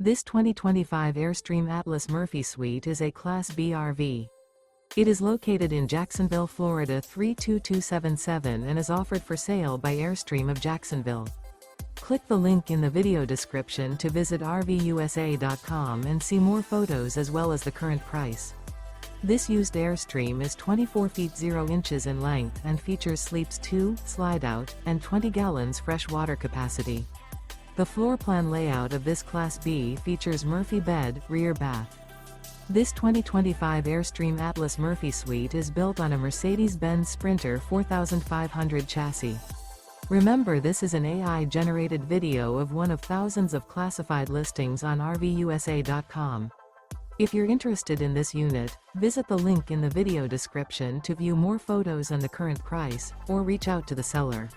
This 2025 Airstream Atlas Murphy Suite is a Class B RV. It is located in Jacksonville, Florida 32277 and is offered for sale by Airstream of Jacksonville. Click the link in the video description to visit RVUSA.com and see more photos as well as the current price. This used Airstream is 24 feet 0 inches in length and features sleeps 2, Slideout, and 20 gallons fresh water capacity. The floor plan layout of this Class B features Murphy bed, rear bath. This 2025 Airstream Atlas Murphy Suite is built on a Mercedes-Benz Sprinter 4500 chassis. Remember, this is an AI-generated video of one of thousands of classified listings on RVUSA.com. If you're interested in this unit, visit the link in the video description to view more photos and the current price, or reach out to the seller.